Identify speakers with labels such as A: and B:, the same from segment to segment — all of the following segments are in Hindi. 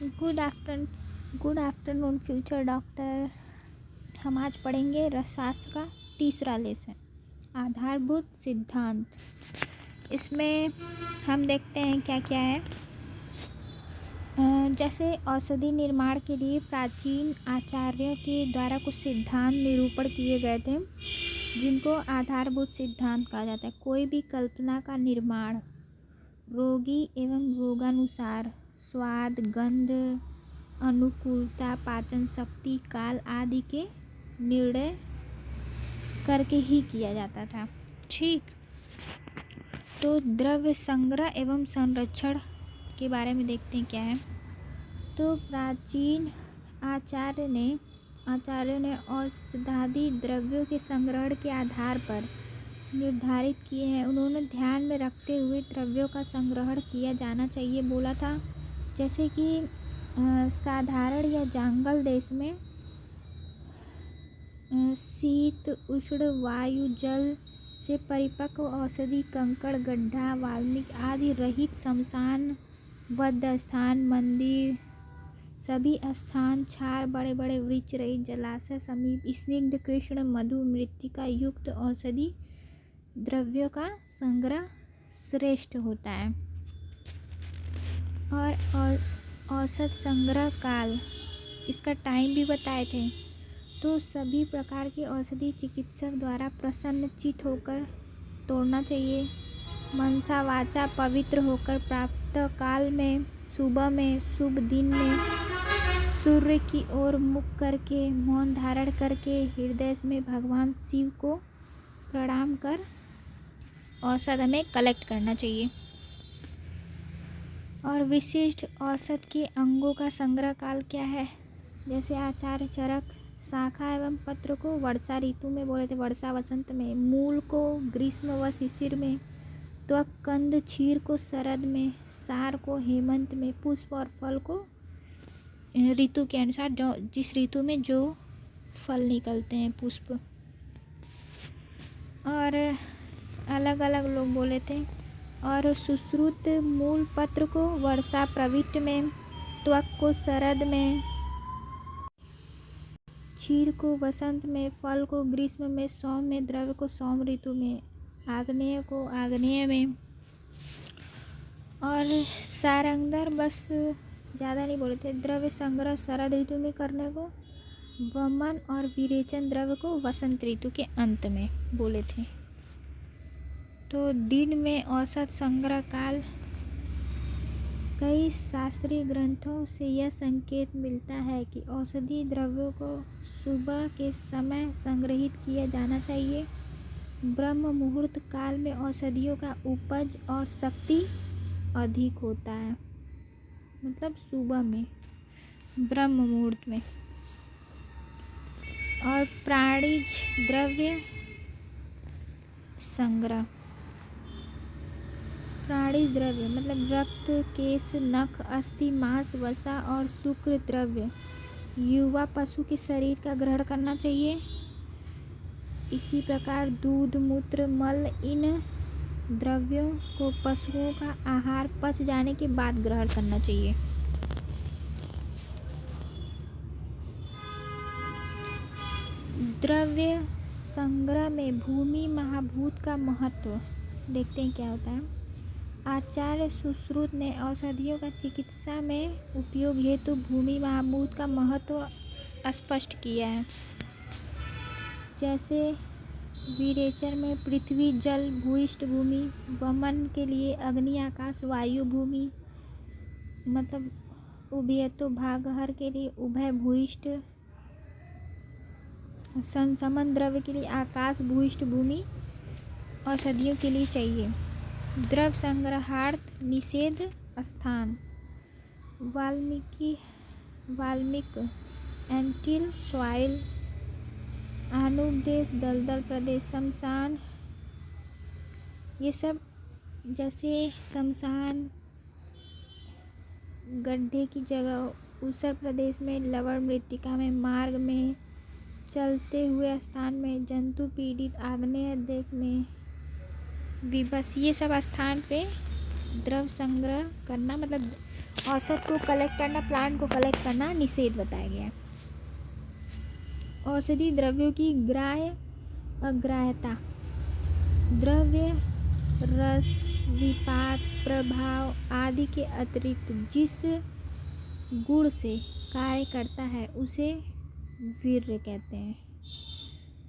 A: Good afternoon future doctor. हम आज पढ़ेंगे रसशास्त्र का तीसरा लेसन, आधारभूत सिद्धांत। इसमें हम देखते हैं क्या क्या है। जैसे औषधि निर्माण के लिए प्राचीन आचार्यों के द्वारा कुछ सिद्धांत निरूपण किए गए थे, जिनको आधारभूत सिद्धांत कहा जाता है। कोई भी कल्पना का निर्माण रोगी एवं रोगानुसार स्वाद, गंध, अनुकूलता, पाचन शक्ति, काल आदि के निर्णय करके ही किया जाता था। ठीक, तो द्रव्य संग्रह एवं संरक्षण के बारे में देखते हैं क्या है। तो प्राचीन आचार्यों ने औषधादि द्रव्यों के संग्रहण के आधार पर निर्धारित किए हैं। उन्होंने ध्यान में रखते हुए द्रव्यों का संग्रहण किया जाना चाहिए बोला था। जैसे कि साधारण या जंगल देश में शीत, उष्ण वायु, जल से परिपक्व औषधि, कंकड़, गड्ढा, वाल्मीकि आदि रहित शमशान, बद्ध स्थान, मंदिर, सभी स्थान, क्षार, बड़े बड़े वृक्ष रहित जलाशय समीप स्निग्ध, कृष्ण, मधु, मृत्तिका युक्त औषधि द्रव्यों का संग्रह श्रेष्ठ होता है। और औसत संग्रह काल, इसका टाइम भी बताए थे। तो सभी प्रकार की औषधि चिकित्सक द्वारा प्रसन्नचित्त होकर तोड़ना चाहिए। मनसा वाचा पवित्र होकर प्रातः काल में, सुबह में, शुभ दिन में सूर्य की ओर मुख करके, मौन धारण करके, हृदय में भगवान शिव को प्रणाम कर औषध हमें कलेक्ट करना चाहिए। और विशिष्ट औषध के अंगों का संग्रह काल क्या है। जैसे आचार्य चरक शाखा एवं पत्र को वर्षा ऋतु में बोले थे, वर्षा वसंत में। मूल को ग्रीष्म व शिशिर में। त्वक, कंद, क्षीर को शरद में। सार को हेमंत में। पुष्प और फल को ऋतु के अनुसार, जो जिस ऋतु में जो फल निकलते हैं, पुष्प। और अलग अलग लोग बोले थे। और सुश्रुत मूल पत्र को वर्षा प्रविष्ट में, त्वक को शरद में, क्षीर को वसंत में, फल को ग्रीष्म में, सौम में, द्रव्य को सौम ऋतु में, आग्नेय को आग्नेय में। और सारंगधर बस ज़्यादा नहीं बोले थे। द्रव्य संग्रह शरद ऋतु में करने को, वमन और विरेचन द्रव्य को वसंत ऋतु के अंत में बोले थे। तो दिन में औसत संग्रह काल, कई शास्त्रीय ग्रंथों से यह संकेत मिलता है कि औषधि द्रव्यों को सुबह के समय संग्रहित किया जाना चाहिए। ब्रह्म मुहूर्त काल में औषधियों का उपज और शक्ति अधिक होता है, मतलब सुबह में, ब्रह्म मुहूर्त में। और प्राणिज द्रव्य संग्रह, प्राणिज द्रव्य मतलब रक्त, केश, नख, अस्थि, मांस, वसा और शुक्र द्रव्य युवा पशु के शरीर का ग्रहण करना चाहिए। इसी प्रकार दूध, मूत्र, मल, इन द्रव्यों को पशुओं का आहार पच जाने के बाद ग्रहण करना चाहिए। द्रव्य संग्रह में भूमि महाभूत का महत्व देखते हैं क्या होता है। आचार्य सुश्रुत ने औषधियों का चिकित्सा में उपयोग हेतु भूमि महाभूत का महत्व स्पष्ट किया है। जैसे विरेचन में पृथ्वी, जल, भूइष्ठ भूमि, वमन के लिए अग्नि, आकाश, वायु, भूमि, मतलब उभयतो भागहर के लिए उभय, भूइष्ठ, संसमन द्रव्य के लिए आकाश, भूइष्ठ भूमि औषधियों के लिए चाहिए। द्रव्य संग्रहार्थ निषेध स्थान, वाल्मीकि, एंटिल सॉइल, अनुपदेश, दलदल प्रदेश, शमशान, ये सब। जैसे शमशान, गड्ढे की जगह, उत्तर प्रदेश में लवण मृत्तिका में, मार्ग में, चलते हुए स्थान में, जंतु पीड़ित आग्नेय देश में, विवश, ये सब स्थान पे द्रव्य संग्रह करना, मतलब औसत को कलेक्ट करना, प्लांट को कलेक्ट करना निषेध बताया गया है। औषधि द्रव्यों की ग्राह्य अग्राह्यता, द्रव्य रस, विपाक, प्रभाव आदि के अतिरिक्त जिस गुण से कार्य करता है उसे वीर्य कहते हैं।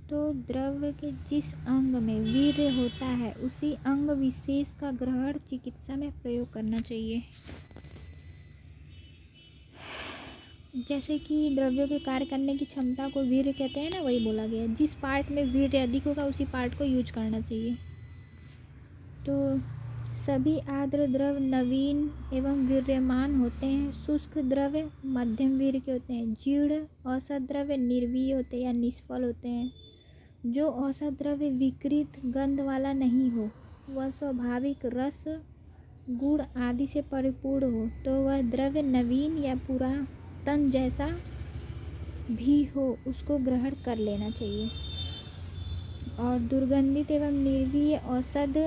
A: तो द्रव्य के जिस अंग में वीर्य होता है उसी अंग विशेष का ग्रहण चिकित्सा में प्रयोग करना चाहिए। जैसे कि द्रव्यों के कार्य करने की क्षमता को वीर्य कहते हैं ना, वही बोला गया है। जिस पार्ट में वीर्य अधिक होगा उसी पार्ट को यूज करना चाहिए। तो सभी आर्द्र द्रव नवीन एवं वीर्यमान होते हैं। शुष्क द्रव्य मध्यम वीर्य के होते हैं। जीर्ण औसत द्रव्य निर्वीर्य होते हैं या निष्फल होते हैं। जो औसत द्रव्य विकृत गंध वाला नहीं हो, वह स्वाभाविक रस गुण आदि से परिपूर्ण हो, तो वह द्रव्य नवीन या पुरातन जैसा भी हो उसको ग्रहण कर लेना चाहिए। और दुर्गंधित एवं निर्वीर्य औषध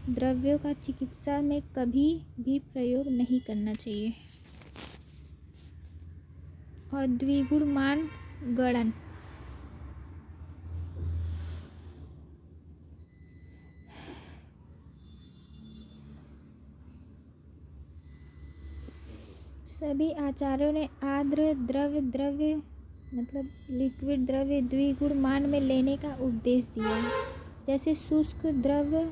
A: द्रव्यों का चिकित्सा में कभी भी प्रयोग नहीं करना चाहिए। और द्विगुण मान गणन, सभी आचार्यों ने आर्द्र द्रव्य मतलब लिक्विड द्रव्य द्विगुण मान में लेने का उपदेश दिया है। जैसे शुष्क द्रव्य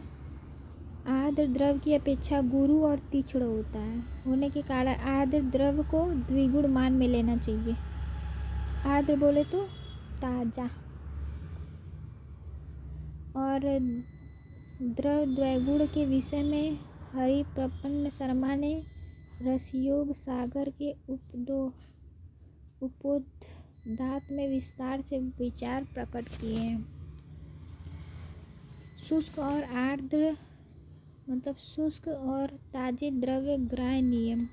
A: आर्द्र द्रव की अपेक्षा गुरु और तीक्ष्ण होता है, होने के कारण आर्द्र द्रव को द्विगुण मान में लेना चाहिए। आर्द्र बोले तो ताजा, और द्रव द्विगुण के विषय में हरिप्रपन्न शर्मा ने रसयोग सागर के उपोद्घात में विस्तार से विचार प्रकट किए हैं। शुष्क और आर्द्र मतलब शुष्क और ताजे द्रव्य ग्राह्य नियम।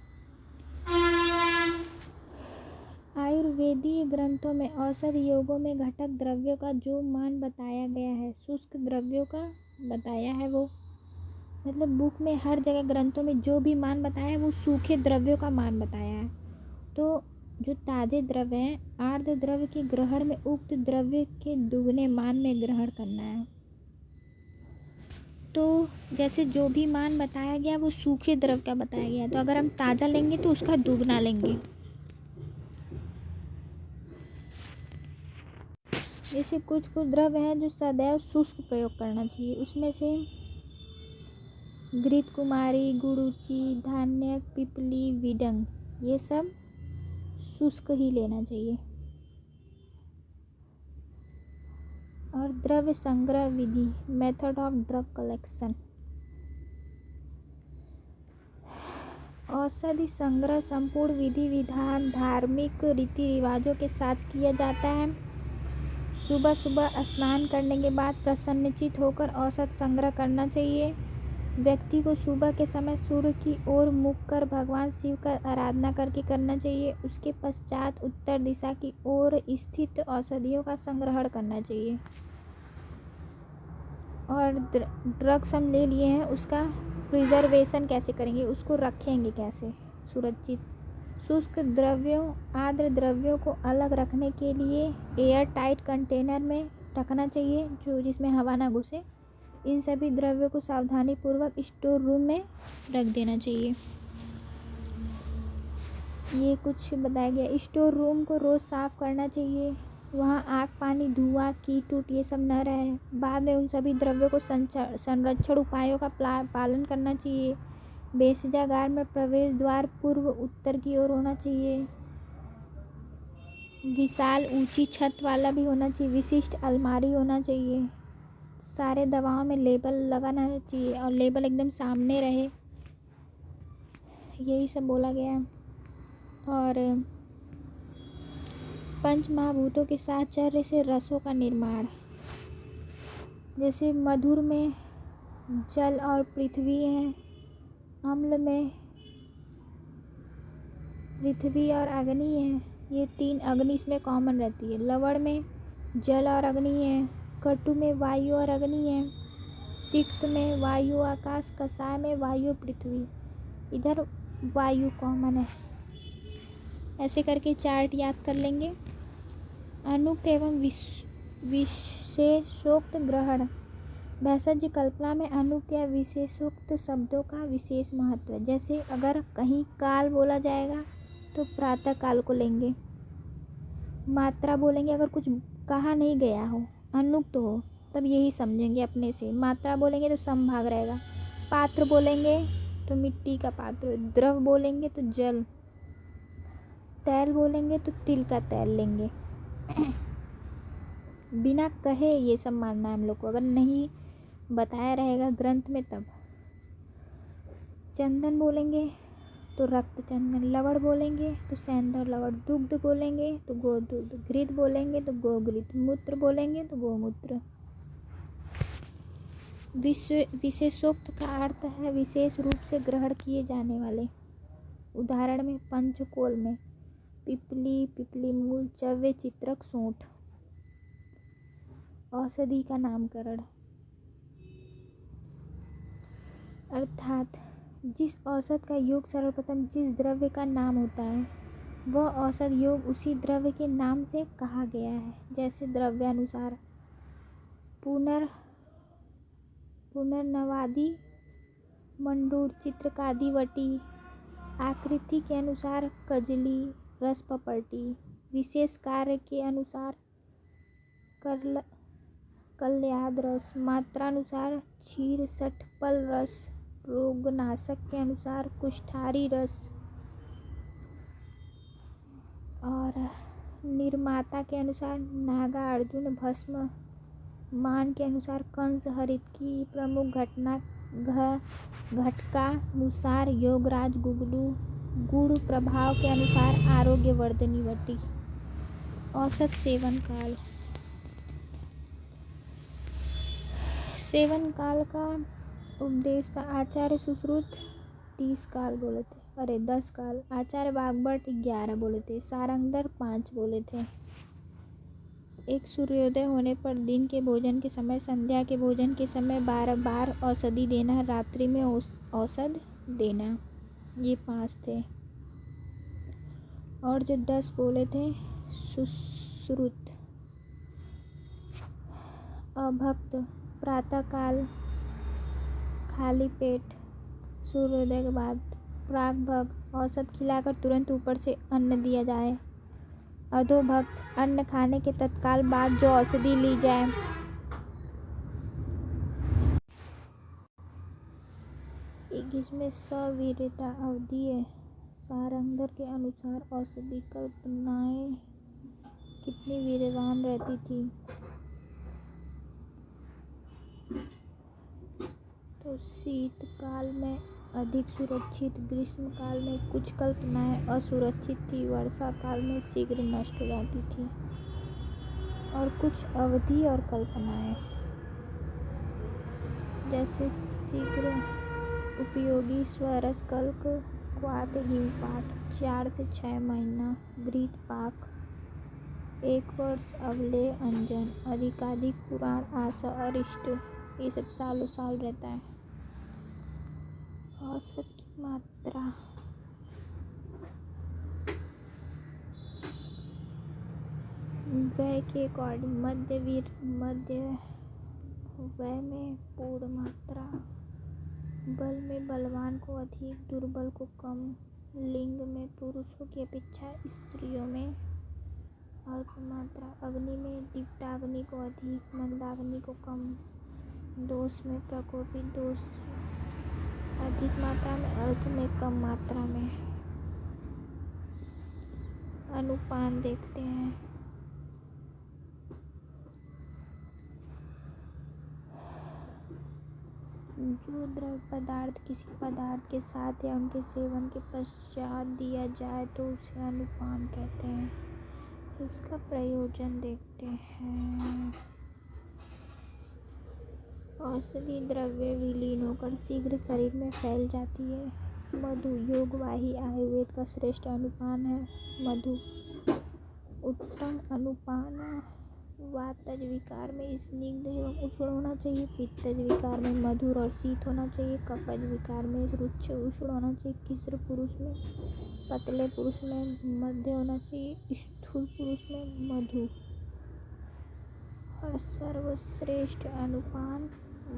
A: आयुर्वेदीय ग्रंथों में औषध योगों में घटक द्रव्यों का जो मान बताया गया है, शुष्क द्रव्यों का बताया है। वो मतलब बुक में हर जगह ग्रंथों में जो भी मान बताया है वो सूखे द्रव्यों का मान बताया है। तो जो ताजे द्रव्य हैं, आर्द्र द्रव्य के ग्रहण में उक्त द्रव्य के दुगने मान में ग्रहण करना है। तो जैसे जो भी मान बताया गया वो सूखे द्रव्य का बताया गया, तो अगर हम ताज़ा लेंगे तो उसका दुगना लेंगे। जैसे कुछ द्रव्य हैं जो सदैव शुष्क प्रयोग करना चाहिए, उसमें से घृत कुमारी, गुड़ूची, धान्य, पिपली, विडंग, ये सब शुष्क ही लेना चाहिए। और द्रव्य संग्रह विधि, मेथड ऑफ ड्रग कलेक्शन। औषधि संग्रह संपूर्ण विधि विधान धार्मिक रीति रिवाजों के साथ किया जाता है। सुबह सुबह स्नान करने के बाद प्रसन्नचित होकर औषध संग्रह करना चाहिए। व्यक्ति को सुबह के समय सूर्य की ओर मुख कर भगवान शिव का आराधना करके करना चाहिए। उसके पश्चात उत्तर दिशा की ओर स्थित औषधियों का संग्रहण करना चाहिए। और ड्रग्स हम ले लिए हैं, उसका प्रिजर्वेशन कैसे करेंगे, उसको रखेंगे कैसे सुरक्षित। शुष्क द्रव्यों आर्द्र द्रव्यों को अलग रखने के लिए एयर टाइट कंटेनर में रखना चाहिए, जो जिसमें हवा ना घुसे। इन सभी द्रव्यों को सावधानी पूर्वक स्टोर रूम में रख देना चाहिए। ये कुछ बताया गया। स्टोर रूम को रोज़ साफ करना चाहिए, वहाँ आग पानी धुआं कीट उट ये सब न रहे। बाद में उन सभी द्रव्यों को संरक्षण उपायों का पालन करना चाहिए। बेसिजागार में प्रवेश द्वार पूर्व उत्तर की ओर होना चाहिए। विशाल ऊंची छत वाला भी होना चाहिए। विशिष्ट अलमारी होना चाहिए। सारे दवाओं में लेबल लगाना चाहिए और लेबल एकदम सामने रहे, यही सब बोला गया है। और पंच महाभूतों के साहचर्य से रसों का निर्माण, जैसे मधुर में जल और पृथ्वी है, अम्ल में पृथ्वी और अग्नि है। ये तीन अग्नि इसमें कॉमन रहती है। लवण में जल और अग्नि है। कटु में वायु और अग्नि है। तिक्त में वायु आकाश, कषाय में वायु पृथ्वी। इधर वायु कॉमन है। ऐसे करके चार्ट याद कर लेंगे। अनुक्त एवं विशेषोक्त ग्रहण। भैषज कल्पना में अनुक्त या विशेषोक्त शब्दों का विशेष महत्व है। जैसे अगर कहीं काल बोला जाएगा तो प्रातः काल को लेंगे। मात्रा बोलेंगे अगर कुछ कहा नहीं गया हो, अनुक्त हो, तब यही समझेंगे अपने से। मात्रा बोलेंगे तो समभाग रहेगा। पात्र बोलेंगे तो मिट्टी का पात्र। द्रव बोलेंगे तो जल। तैल बोलेंगे तो तिल का तैल लेंगे। बिना कहे ये सब मानना है हम लोग को, अगर नहीं बताया रहेगा ग्रंथ में तब। चंदन बोलेंगे तो रक्त चंदन। लवण बोलेंगे तो सेंधव लवण। दुग्ध बोलेंगे तो गोदुग्ध। घृत बोलेंगे तो गोघृत। मूत्र बोलेंगे तो गोमूत्र। विशेषोक्त का अर्थ है विशेष रूप से ग्रहण किए जाने वाले। उदाहरण में पंचकोल में पिपली, पिपली मूल, चव्य, चित्रक, सोंठ। औषधि का नामकरण अर्थात जिस औषध का योग सर्वप्रथम जिस द्रव्य का नाम होता है वह औषध योग उसी द्रव्य के नाम से कहा गया है। जैसे द्रव्यानुसार पुनर्नवादि, मंडूर, चित्रकादि, वटी। आकृति के अनुसार कजली, रस पपर्टी। विशेष कार्य के अनुसार कल्याद रस। मात्रानुसार क्षीर, षटफल रस। रोगनाशक के अनुसार कुष्ठारी रस। और निर्माता के अनुसार नागा अर्जुन भस्म। मान के अनुसार कंस हरित की। प्रमुख घटकानुसार योगराज गुगलू। गुण प्रभाव के अनुसार आरोग्यवर्धनी वटी। औसत सेवन काल। सेवन काल का उपदेश था। आचार्य सुश्रुत 30 काल बोले थे, 10 काल। आचार्य वाग्भट 11 बोले थे। सारंगधर 5 बोले थे। एक सूर्योदय होने पर दिन के भोजन के समय, संध्या के भोजन के समय 12 बार औषधि देना, रात्रि में औषध देना। ये 5 थे। और जो 10 बोले थे सुश्रुत। अभक्त प्रातः काल खाली पेट सूर्योदय के बाद। प्रागभक्त औसत खिलाकर तुरंत ऊपर से अन्न दिया जाए। अधोभक्त अन्न खाने के तत्काल बाद जो औषधि ली जाए। इसमें सवीर्यता अवधि है। सारंगधर के अनुसार औषधि कल्पनाएं कितनी वीर्यवान रहती थी। तो शीतकाल में अधिक सुरक्षित, ग्रीष्म काल में कुछ कल्पनाएं असुरक्षित थी, वर्षा काल में शीघ्र नष्ट हो जाती थी। और कुछ अवधि और कल्पनाएं जैसे शीघ्र उपयोगी स्वरस कल्क, क्वाथ, हिमपात 4 से 6 महीना, घृत पाक 1 वर्ष, अवलेय, अंजन, अधिकाधिक पुराण, आशा, अरिष्ट, ये सब सालों साल रहता है। औसत की मात्रा व्यय के अकॉर्डिंग मध्य व्यय में पूर्ण मात्रा। बल में बलवान को अधिक, दुर्बल को कम। लिंग में पुरुषों की अपेक्षा स्त्रियों में अल्प मात्रा। अग्नि में दीप्ताग्नि को अधिक, मंदाग्नि को कम। दोष में प्रकोपी दोष अधिक मात्रा में, अल्प में कम मात्रा में। अनुपान देखते हैं। जो द्रव्य पदार्थ किसी पदार्थ के साथ या उनके सेवन के पश्चात दिया जाए तो उसे अनुपान कहते हैं। इसका प्रयोजन देखते हैं। औषधि द्रव्य विलीन होकर शीघ्र शरीर में फैल जाती है। मधु योगवाही आयुर्वेद का श्रेष्ठ अनुपान है। मधु उत्तम अनुपान वातज विकार में स्निग्ध एवं उष्ण होना चाहिए। पित्तज विकार में मधुर और शीत होना चाहिए। कफज विकार में रुक्ष उष्ण होना चाहिए। किस्र पुरुष में पतले, पुरुष में मध्य होना चाहिए। स्थूल पुरुष में मधु। और सर्वश्रेष्ठ अनुपान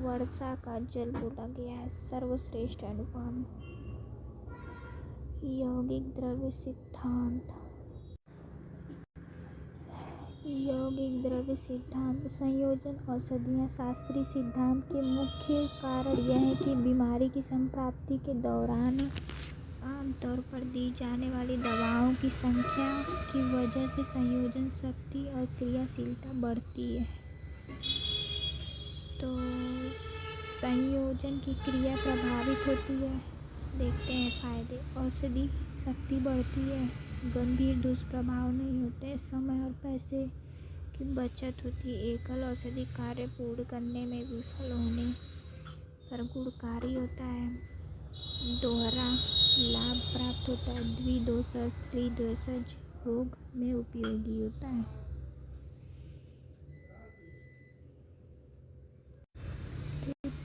A: वर्षा का जल बोला गया है। सर्वश्रेष्ठ अनुपान। यौगिक द्रव्य सिद्धांत। यौगिक द्रव्य सिद्धांत संयोजन औषधियाँ शास्त्रीय सिद्धांत के मुख्य कारण यह है कि बीमारी की संप्राप्ति के दौरान आमतौर पर दी जाने वाली दवाओं की संख्या की वजह से संयोजन शक्ति और क्रियाशीलता बढ़ती है। तो संयोजन की क्रिया प्रभावित होती है। देखते हैं फायदे। औषधि शक्ति बढ़ती है। गंभीर दुष्प्रभाव नहीं होते। समय और पैसे की बचत होती है। एकल औषधि कार्य पूर्ण करने में विफल होने पर गुणकारी होता है। दोहरा लाभ प्राप्त होता है। द्विदोषज त्रिदोषज रोग में उपयोगी होता है।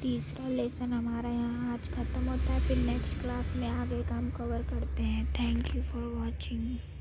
A: तीसरा लेसन हमारा यहाँ आज ख़त्म होता है। फिर नेक्स्ट क्लास में आगे का हम कवर करते हैं। Thank you for watching.